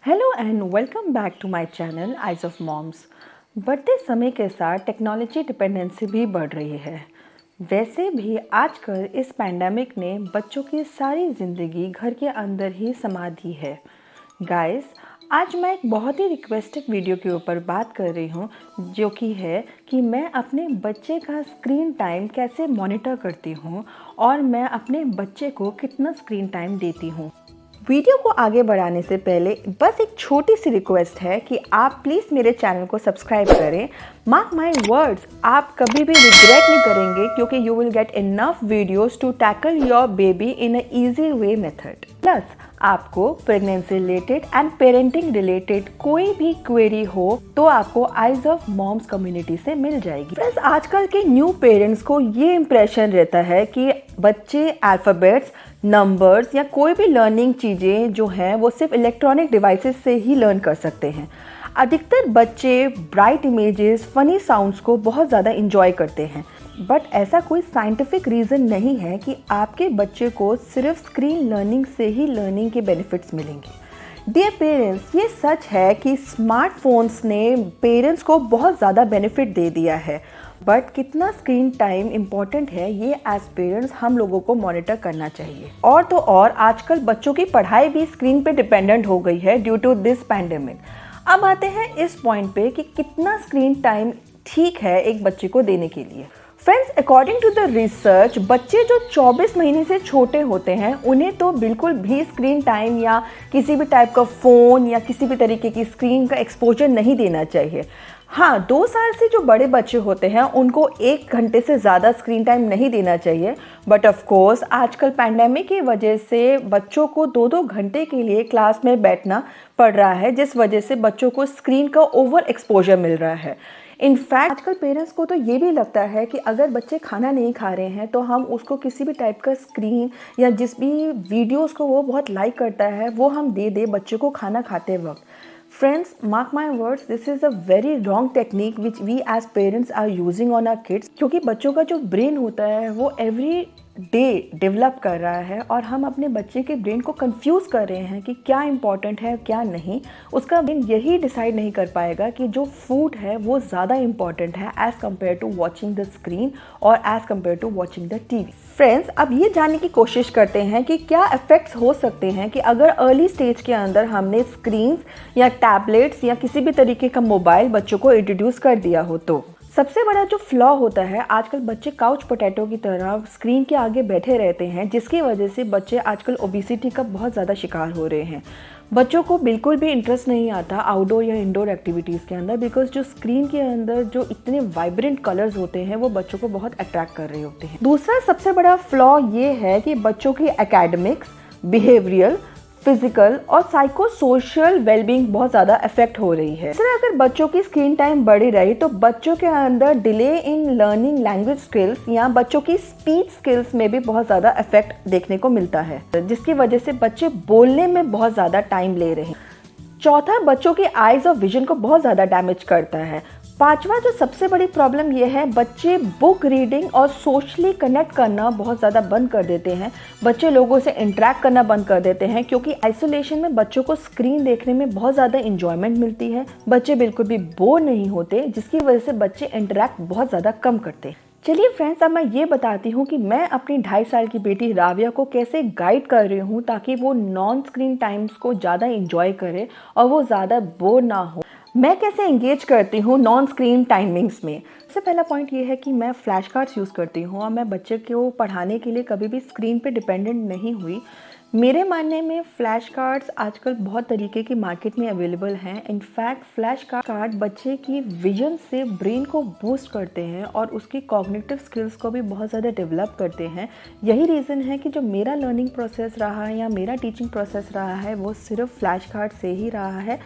Hello and welcome back to my channel eyes of moms. बढ़ते समय के साथ टेक्नोलॉजी डिपेंडेंसी भी बढ़ रही है। वैसे भी आजकल इस पैंडेमिक ने बच्चों की सारी ज़िंदगी घर के अंदर ही समा दी है। गाइस, आज मैं एक बहुत ही रिक्वेस्टेड वीडियो के ऊपर बात कर रही हूँ, जो कि है कि मैं अपने बच्चे का स्क्रीन टाइम कैसे मॉनिटर करती हूँ और मैं अपने बच्चे को कितना स्क्रीन टाइम देती हूँ। वीडियो को आगे बढ़ाने से पहले बस एक छोटी सी रिक्वेस्ट है कि आप प्लीज़ मेरे चैनल को सब्सक्राइब करें। मार्क माई वर्ड्स, आप कभी भी रिग्रेट नहीं करेंगे क्योंकि you will get enough videos to tackle your baby in a easy way method. Plus आपको pregnancy related and parenting related कोई भी क्वेरी हो तो आपको आइज ऑफ मॉम्स कम्युनिटी से मिल जाएगी। फ्रेंड्स, आजकल के न्यू पेरेंट्स को ये इम्प्रेशन रहता है कि बच्चे अल्फ़ाबेट्स, नंबर्स या कोई भी लर्निंग चीज़ें जो हैं वो सिर्फ इलेक्ट्रॉनिक डिवाइसेस से ही लर्न कर सकते हैं। अधिकतर बच्चे ब्राइट इमेजेस, फनी साउंड्स को बहुत ज़्यादा इंजॉय करते हैं, बट ऐसा कोई साइंटिफिक रीज़न नहीं है कि आपके बच्चे को सिर्फ स्क्रीन लर्निंग से ही लर्निंग के बेनिफिट्स मिलेंगे। डियर पेरेंट्स, ये सच है कि स्मार्टफोन्स ने पेरेंट्स को बहुत ज़्यादा बेनिफिट दे दिया है, बट कितना स्क्रीन टाइम इम्पॉर्टेंट है ये एज पेरेंट्स हम लोगों को मॉनिटर करना चाहिए। और तो और आजकल बच्चों की पढ़ाई भी स्क्रीन पे डिपेंडेंट हो गई है ड्यू टू दिस पैंडेमिक। अब आते हैं इस पॉइंट पे कि कितना स्क्रीन टाइम ठीक है एक बच्चे को देने के लिए। Friends, according to the research, बच्चे जो 24 महीने से छोटे होते हैं उन्हें तो बिल्कुल भी स्क्रीन टाइम या किसी भी टाइप का फ़ोन या किसी भी तरीके की स्क्रीन का एक्सपोजर नहीं देना चाहिए। हाँ, 2 साल से जो बड़े बच्चे होते हैं उनको 1 घंटे से ज़्यादा स्क्रीन टाइम नहीं देना चाहिए, बट ऑफ कोर्स आजकल पैंडेमिक की वजह से बच्चों को 2-2 घंटे के लिए क्लास में बैठना पड़ रहा है, जिस वजह से बच्चों को स्क्रीन का ओवर एक्सपोजर मिल रहा है। इनफैक्ट आजकल पेरेंट्स को तो ये भी लगता है कि अगर बच्चे खाना नहीं खा रहे हैं तो हम उसको किसी भी टाइप का स्क्रीन या जिस भी वीडियोस को वो बहुत लाइक करता है वो हम दे दे बच्चे को खाना खाते वक्त। Friends, mark my words, this is a very wrong technique which we as parents are using on our kids, क्योंकि बच्चों का जो ब्रेन होता है वो एवरी डे डेवलप कर रहा है और हम अपने बच्चे के ब्रेन को कंफ्यूज कर रहे हैं कि क्या इंपॉर्टेंट है क्या नहीं। उसका ब्रेन यही डिसाइड नहीं कर पाएगा कि जो फूड है वो ज़्यादा इंपॉर्टेंट है as compare to watching the screen और as compare to watching the TV. Friends, अब ये जानने की कोशिश करते हैं कि क्या इफ़ेक्ट्स हो सकते हैं कि अगर अर्ली स्टेज के अंदर हमने स्क्रीन्स या टैबलेट्स या किसी भी तरीके का मोबाइल बच्चों को इंट्रोड्यूस कर दिया हो। तो सबसे बड़ा जो फ्लॉ होता है, आजकल बच्चे काउच पोटैटो की तरह स्क्रीन के आगे बैठे रहते हैं, जिसकी वजह से बच्चे आजकल ओबेसिटी का बहुत ज़्यादा शिकार हो रहे हैं। बच्चों को बिल्कुल भी इंटरेस्ट नहीं आता आउटडोर या इंडोर एक्टिविटीज़ के अंदर, बिकॉज जो स्क्रीन के अंदर जो इतने वाइब्रेंट कलर्स होते हैं वो बच्चों को बहुत अट्रैक्ट कर रहे होते हैं। दूसरा सबसे बड़ा फ्लॉ ये है कि बच्चों की एकेडमिक्स, बिहेवियरल, फिजिकल और साइको सोशल वेलबींग बहुत ज़्यादा इफेक्ट हो रही है। इसलिए अगर बच्चों की स्क्रीन टाइम बढ़ी रही तो बच्चों के अंदर delay in learning language skills या बच्चों की स्पीच स्किल्स में भी बहुत ज़्यादा इफेक्ट देखने को मिलता है, जिसकी वजह से बच्चे बोलने में बहुत ज़्यादा टाइम ले रहे हैं। चौथा, बच्चों की आइज़ और विजन को बहुत ज़्यादा डैमेज करता है। पांचवा जो सबसे बड़ी प्रॉब्लम ये है, बच्चे बुक रीडिंग और सोशली कनेक्ट करना बहुत ज़्यादा बंद कर देते हैं। बच्चे लोगों से इंटरेक्ट करना बंद कर देते हैं क्योंकि आइसोलेशन में बच्चों को स्क्रीन देखने में बहुत ज़्यादा इंजॉयमेंट मिलती है। बच्चे बिल्कुल भी बोर नहीं होते, जिसकी वजह से बच्चे इंटरेक्ट बहुत ज़्यादा कम करते हैं। चलिए फ्रेंड्स, अब मैं ये बताती हूँ कि मैं अपनी 2.5 साल की बेटी राविया को कैसे गाइड कर रही हूँ ताकि वो नॉन स्क्रीन टाइम्स को ज़्यादा इंजॉय करे और वो ज़्यादा बोर ना हो। मैं कैसे एंगेज करती हूँ नॉन स्क्रीन टाइमिंग्स में। सबसे पहला पॉइंट ये है कि मैं फ्लैश कार्ड्स यूज़ करती हूँ और मैं बच्चे को पढ़ाने के लिए कभी भी स्क्रीन पे डिपेंडेंट नहीं हुई। मेरे मानने में फ़्लैश कार्ड्स आजकल बहुत तरीके की मार्केट में अवेलेबल हैं। इनफैक्ट फ़्लैश कार्ड बच्चे की विजन से ब्रेन को बूस्ट करते हैं और उसकी कॉग्निटिव स्किल्स को भी बहुत ज़्यादा डेवलप करते हैं। यही रीज़न है कि जो मेरा लर्निंग प्रोसेस रहा है या मेरा टीचिंग प्रोसेस रहा है वो सिर्फ फ़्लैश कार्ड से ही रहा है।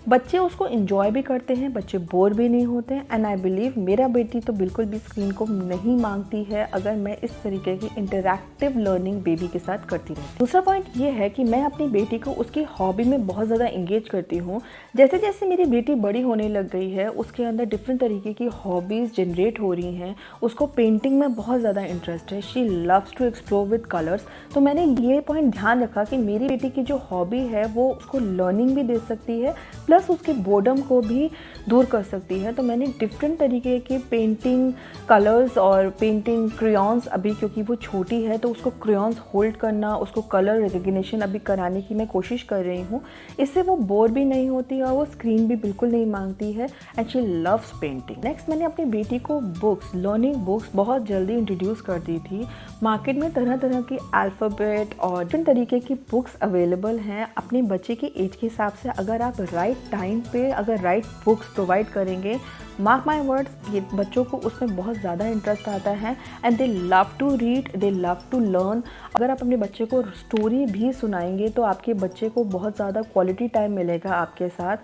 बच्चे उसको इंजॉय भी करते हैं, बच्चे बोर भी नहीं होते हैं। एंड आई बिलीव मेरा बेटी तो बिल्कुल भी स्क्रीन को नहीं मांगती है अगर मैं इस तरीके की इंटरैक्टिव लर्निंग बेबी के साथ करती रहती। दूसरा पॉइंट ये है कि मैं अपनी बेटी को उसकी हॉबी में बहुत ज़्यादा इंगेज करती हूँ। जैसे जैसे मेरी बेटी बड़ी होने लग गई है, उसके अंदर डिफरेंट तरीके की हॉबीज़ जनरेट हो रही हैं। उसको पेंटिंग में बहुत ज़्यादा इंटरेस्ट है, she loves to explore with colours. तो मैंने ये पॉइंट ध्यान रखा कि मेरी बेटी की जो हॉबी है वो उसको लर्निंग भी दे सकती है, प्लस उसके बोर्डम को भी दूर कर सकती है। तो मैंने डिफरेंट तरीके के पेंटिंग कलर्स और पेंटिंग क्रेयॉन्स, अभी क्योंकि वो छोटी है तो उसको क्रेयॉन्स होल्ड करना, उसको कलर रिकग्निशन अभी कराने की मैं कोशिश कर रही हूँ। इससे वो बोर भी नहीं होती और वो स्क्रीन भी बिल्कुल नहीं मांगती है and she loves painting. Next, मैंने अपनी बेटी को बुक्स, लर्निंग बुक्स बहुत जल्दी इंट्रोड्यूस कर दी थी। मार्केट में तरह तरह की अल्फ़ाबेट और डिफरेंट तरीके की बुक्स अवेलेबल हैं। अपने बच्चे की एज के हिसाब से अगर आप राइट टाइम पे अगर राइट बुक्स प्रोवाइड करेंगे, मार्क माई वर्ड्स, ये बच्चों को उसमें बहुत ज़्यादा इंटरेस्ट आता है and they love to read, they love to learn. अगर आप अपने बच्चे को स्टोरी भी सुनाएंगे तो आपके बच्चे को बहुत ज़्यादा क्वालिटी टाइम मिलेगा आपके साथ।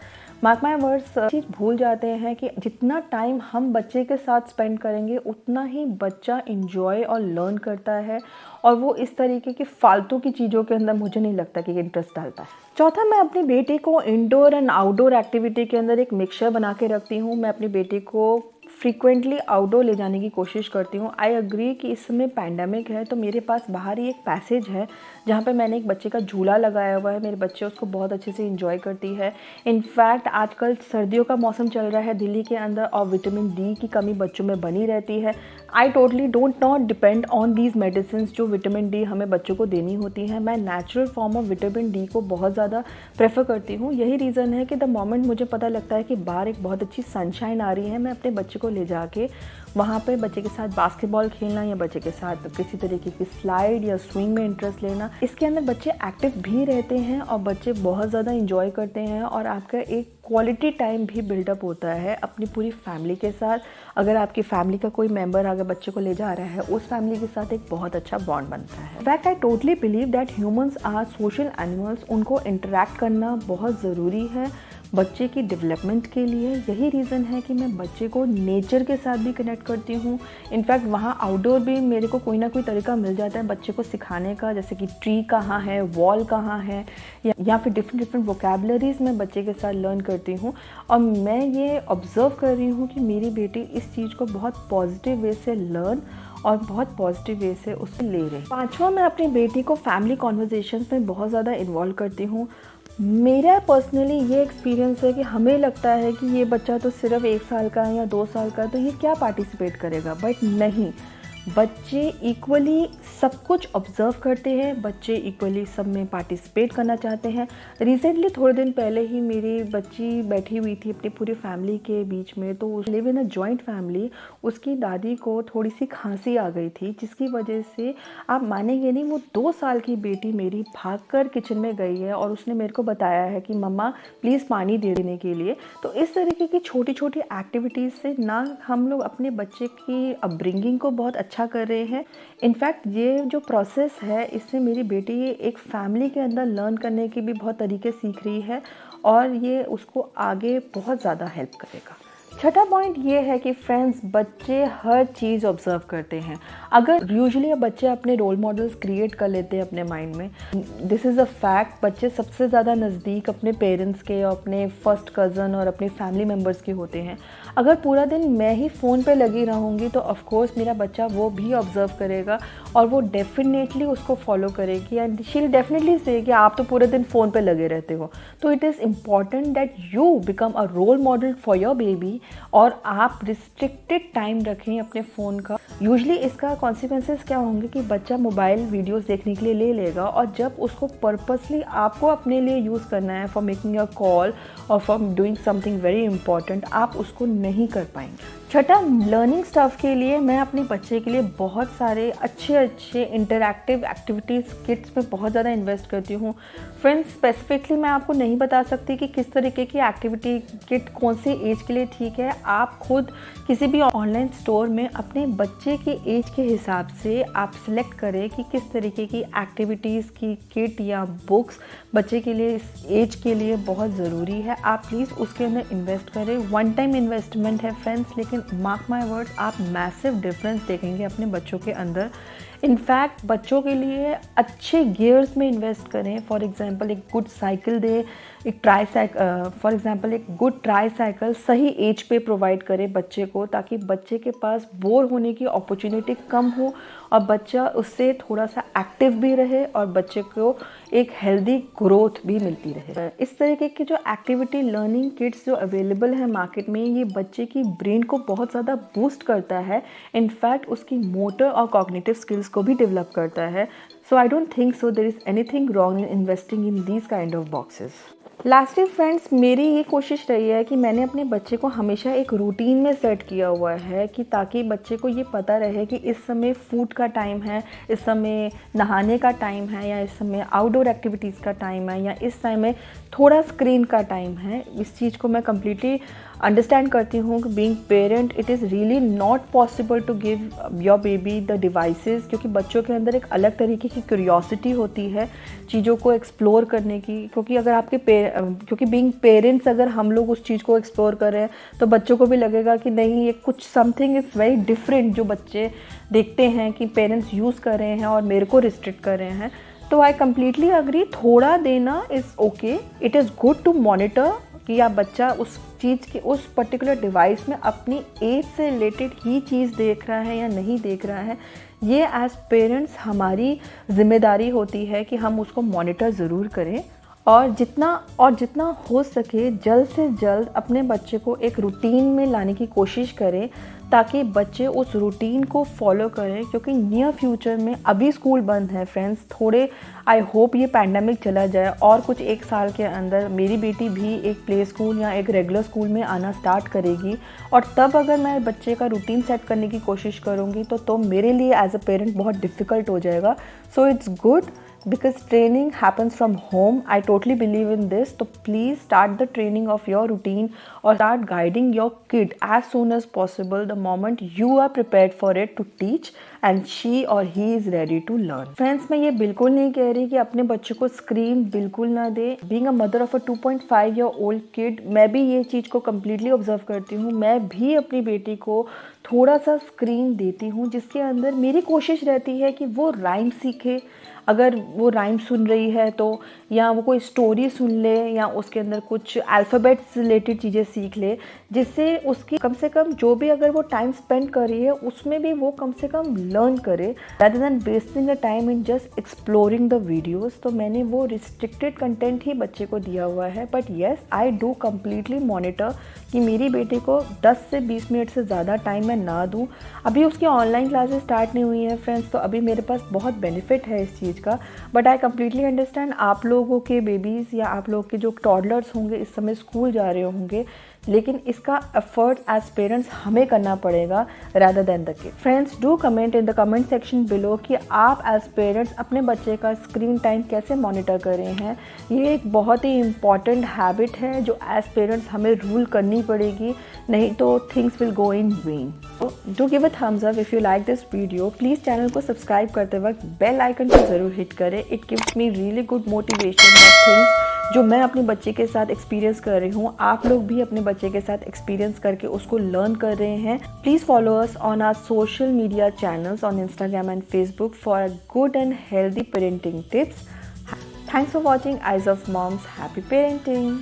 मार्क माई वर्ड्स, चीज़ भूल जाते हैं कि जितना टाइम हम बच्चे के साथ स्पेंड करेंगे उतना ही बच्चा इंजॉय और लर्न करता है और वो इस तरीके की फालतू की चीज़ों के अंदर मुझे नहीं लगता कि इंटरेस्ट डालता है। चौथा, मैं अपनी बेटी को इंडोर एंड आउटडोर एक्टिविटी के अंदर एक मिक्सचर बना के रखती हूँ। मैं अपनी बेटी को फ्रीक्वेंटली आउटडोर ले जाने की कोशिश करती हूँ। आई एग्री कि इस समय पैंडमिक है तो मेरे पास बाहर ही एक पैसेज है जहाँ पे मैंने एक बच्चे का झूला लगाया हुआ है। मेरे बच्चे उसको बहुत अच्छे से इंजॉय करती है। इनफैक्ट आजकल सर्दियों का मौसम चल रहा है दिल्ली के अंदर और विटामिन डी की कमी बच्चों में बनी रहती है। I totally don't not depend on these medicine जो विटामिन डी हमें बच्चों को देनी होती हैं। मैं natural form of vitamin D को बहुत ज़्यादा प्रेफर करती हूँ। यही रीज़न है कि द मोमेंट मुझे पता लगता है कि बाहर एक बहुत अच्छी सनशाइन आ रही है, मैं अपने बच्चे को ले जाके वहाँ पे बच्चे के साथ बास्केटबॉल खेलना या बच्चे के साथ किसी तरीके की स्लाइड या स्विंग में इंटरेस्ट लेना, इसके अंदर बच्चे एक्टिव भी रहते हैं और बच्चे बहुत ज़्यादा इंजॉय करते हैं और आपका एक क्वालिटी टाइम भी बिल्डअप होता है अपनी पूरी फैमिली के साथ। अगर आपकी फैमिली का कोई मेंबर अगर बच्चे को ले जा रहा है, उस फैमिली के साथ एक बहुत अच्छा बॉन्ड बनता है। In fact I totally believe that humans are social animals. उनको इंटरेक्ट करना बहुत ज़रूरी है बच्चे की डेवलपमेंट के लिए। यही रीज़न है कि मैं बच्चे को नेचर के साथ भी कनेक्ट करती हूँ। इनफैक्ट वहाँ आउटडोर भी मेरे को कोई ना कोई तरीका मिल जाता है बच्चे को सिखाने का, जैसे कि ट्री कहाँ है, वॉल कहाँ है, या फिर डिफरेंट वोकैबुलरीज मैं बच्चे के साथ लर्न करती हूँ। और मैं ये ऑब्ज़र्व कर रही हूँ कि मेरी बेटी इस चीज़ को बहुत पॉजिटिव वे से लर्न और बहुत पॉजिटिव वे से उसे ले रही। पाँचवा, मैं अपनी बेटी को फैमिली कॉन्वर्जेशंस में बहुत ज़्यादा इन्वॉल्व करती हूँ। मेरा पर्सनली ये एक्सपीरियंस है कि हमें लगता है कि ये बच्चा तो सिर्फ 1 साल का है या 2 साल का है तो ये क्या पार्टिसिपेट करेगा, बट नहीं, बच्चे इक्वली सब कुछ ऑब्जर्व करते हैं, बच्चे इक्वली सब में पार्टिसिपेट करना चाहते हैं। रिसेंटली थोड़े दिन पहले ही मेरी बच्ची बैठी हुई थी अपनी पूरी फैमिली के बीच में, तो उस live in a joint family, उसकी दादी को थोड़ी सी खांसी आ गई थी जिसकी वजह से आप मानेंगे नहीं, वो 2 साल की बेटी मेरी भागकर किचन में गई है और उसने मेरे को बताया है कि मम्मा प्लीज़ पानी दे देने के लिए। तो इस तरीके की छोटी छोटी एक्टिविटीज़ से ना हम लोग अपने बच्चे की अपब्रिंगिंग को बहुत अच्छा कर रहे हैं। इनफैक्ट ये जो प्रोसेस है इससे मेरी बेटी एक फैमिली के अंदर लर्न करने की भी बहुत तरीके सीख रही है और ये उसको आगे बहुत ज़्यादा हेल्प करेगा। छठा पॉइंट ये है कि फ्रेंड्स, बच्चे हर चीज़ ऑब्जर्व करते हैं। अगर यूजुअली बच्चे अपने रोल मॉडल्स क्रिएट कर लेते हैं अपने माइंड में, दिस इज़ अ फैक्ट, बच्चे सबसे ज़्यादा नज़दीक अपने पेरेंट्स के और अपने फर्स्ट कज़न और अपने फैमिली मेम्बर्स के होते हैं। अगर पूरा दिन मैं ही फ़ोन पे लगी रहूँगी तो ऑफ कोर्स मेरा बच्चा वो भी ऑब्जर्व करेगा और वो डेफिनेटली उसको फॉलो करेगी एंड शी विल डेफिनेटली से कि आप तो पूरे दिन फ़ोन पे लगे रहते हो। तो it is important that you become a role model for your baby और आप रिस्ट्रिक्टेड टाइम रखें अपने फ़ोन का। यूजुअली इसका कॉन्सिक्वेंसेस क्या होंगे कि बच्चा मोबाइल वीडियोस देखने के लिए ले लेगा और जब उसको पर्पसली आपको अपने लिए यूज़ करना है फॉर मेकिंग अ कॉल और for doing something very important, आप उसको नहीं कर पाएंगे। छठा, लर्निंग स्टफ़ के लिए मैं अपने बच्चे के लिए बहुत सारे अच्छे इंटरैक्टिव एक्टिविटीज़ किट्स में बहुत ज़्यादा इन्वेस्ट करती हूँ। फ्रेंड्स, स्पेसिफिकली मैं आपको नहीं बता सकती कि किस तरीके की एक्टिविटी किट कौन सी एज के लिए ठीक है। आप खुद किसी भी ऑनलाइन स्टोर में अपने बच्चे के एज के हिसाब से आप सिलेक्ट करें कि किस तरीके की एक्टिविटीज़ की किट या बुक्स बच्चे के लिए इस एज के लिए बहुत ज़रूरी है। आप प्लीज़ उसके अंदर इन्वेस्ट करें। वन टाइम इन्वेस्टमेंट है फ्रेंड्स, लेकिन मार्क माय वर्ड्स, आप मैसिव डिफरेंस देखेंगे अपने बच्चों के अंदर। इनफैक्ट बच्चों के लिए अच्छे गियर्स में इन्वेस्ट करें। फॉर एग्जांपल एक good cycle they, for example एक गुड ट्राई साइकिल सही एज पे प्रोवाइड करें बच्चे को, ताकि बच्चे के पास बोर होने की अपॉर्चुनिटी कम हो और बच्चा उससे थोड़ा सा एक्टिव भी रहे और बच्चे को एक हेल्दी ग्रोथ भी मिलती रहे। इस तरीके की जो एक्टिविटी लर्निंग किट्स जो अवेलेबल है मार्केट में, ये बच्चे की ब्रेन को बहुत ज़्यादा बूस्ट करता है। इनफैक्ट उसकी मोटर और कॉग्निटिव स्किल्स को भी डेवलप करता है। So I don't think so there is anything wrong in investing in these kind of boxes. Lastly friends, मेरी ये कोशिश रही है कि मैंने अपने बच्चे को हमेशा एक रूटीन में सेट किया हुआ है कि ताकि बच्चे को ये पता रहे कि इस समय फूड का टाइम है, इस समय नहाने का टाइम है, या इस समय आउटडोर एक्टिविटीज़ का टाइम है, या इस समय थोड़ा स्क्रीन का टाइम है। इस चीज़ को मैं कम्प्लीटली अंडरस्टैंड करती हूँ कि being parent it is really not possible to give your baby the devices, क्योंकि बच्चों के अंदर एक अलग तरीके की क्यूरियोसिटी होती है चीज़ों को एक्सप्लोर करने की। क्योंकि अगर क्योंकि बीइंग पेरेंट्स अगर हम लोग उस चीज़ को एक्सप्लोर कर रहे हैं तो बच्चों को भी लगेगा कि नहीं, ये कुछ समथिंग इज़ वेरी डिफरेंट जो बच्चे देखते हैं कि पेरेंट्स यूज़ कर रहे हैं और मेरे को रिस्ट्रिक्ट कर रहे हैं। तो आई कम्प्लीटली अग्री, थोड़ा देना is okay. It is good to monitor कि या बच्चा उस चीज़ के उस पर्टिकुलर डिवाइस में अपनी एज से रिलेटेड ही चीज़ देख रहा है या नहीं देख रहा है। ये एज पेरेंट्स हमारी जिम्मेदारी होती है कि हम उसको मॉनिटर ज़रूर करें और जितना हो सके जल्द से जल्द अपने बच्चे को एक रूटीन में लाने की कोशिश करें, ताकि बच्चे उस रूटीन को फॉलो करें। क्योंकि नियर फ्यूचर में अभी स्कूल बंद है फ्रेंड्स, थोड़े आई होप ये पैंडमिक चला जाए और कुछ एक साल के अंदर मेरी बेटी भी एक प्ले स्कूल या एक रेगुलर स्कूल में आना स्टार्ट करेगी, और तब अगर मैं बच्चे का रूटीन सेट करने की कोशिश करूँगी तो मेरे लिए एज अ पेरेंट बहुत डिफ़िकल्ट हो जाएगा। So it's good because training happens from home. I totally believe in this. So please start the training of your routine or start guiding your kid as soon as possible, the moment you are prepared for it to teach and she or he is ready to learn. Friends, मैं ये बिल्कुल नहीं कह रही कि अपने बच्चे को स्क्रीन बिल्कुल ना दे। Being a mother of a 2.5-year-old kid, मैं भी ये चीज़ को completely ऑब्जर्व करती हूँ। मैं भी अपनी बेटी को थोड़ा सा स्क्रीन देती हूँ, जिसके अंदर मेरी कोशिश रहती है कि वो राइम सीखे। अगर वो राइम सुन रही है तो, या वो कोई स्टोरी सुन ले, या उसके अंदर कुछ अल्फ़ाबेट्स से रिलेटेड चीज़ें सीख ले, जिससे उसकी कम से कम जो भी अगर वो टाइम स्पेंड कर रही है उसमें भी वो कम से कम लर्न करे, rather than wasting the time in just exploring the videos. तो मैंने वो रिस्ट्रिक्टेड कंटेंट ही बच्चे को दिया हुआ है। But yes, I do completely monitor कि मेरी बेटी को 10 से 20 मिनट से ज़्यादा टाइम मैं ना दूँ। अभी उसकी ऑनलाइन क्लासेस स्टार्ट नहीं हुई हैं फ्रेंड्स, तो अभी मेरे पास बहुत बेनिफिट है इस चीज़ का। बट आई कम्प्लीटली अंडरस्टैंड आप लोगों के बेबीज़ या आप लोग के जो टॉडलर्स होंगे इस समय स्कूल जा रहे होंगे, लेकिन इसका एफर्ट एज पेरेंट्स हमें करना पड़ेगा rather than the kid. Friends, do comment in the comment section below कि आप एज पेरेंट्स अपने बच्चे का स्क्रीन टाइम कैसे मॉनिटर कर रहे हैं। ये एक बहुत ही इम्पॉर्टेंट हैबिट है जो एज पेरेंट्स हमें रूल करनी पड़ेगी, नहीं तो things will go in when. Do give a thumbs up if you like this video. Please channel को सब्सक्राइब करते वक्त बेल आइकन को ज़रूर हिट करें। It gives me really good motivation that things जो मैं अपने बच्चे के साथ एक्सपीरियंस कर रही हूँ, आप लोग भी अपने बच्चे के साथ एक्सपीरियंस करके उसको लर्न कर रहे हैं। Please follow us on our social media channels on Instagram and Facebook for good and healthy parenting tips. Thanks for watching Eyes of Moms. Happy parenting.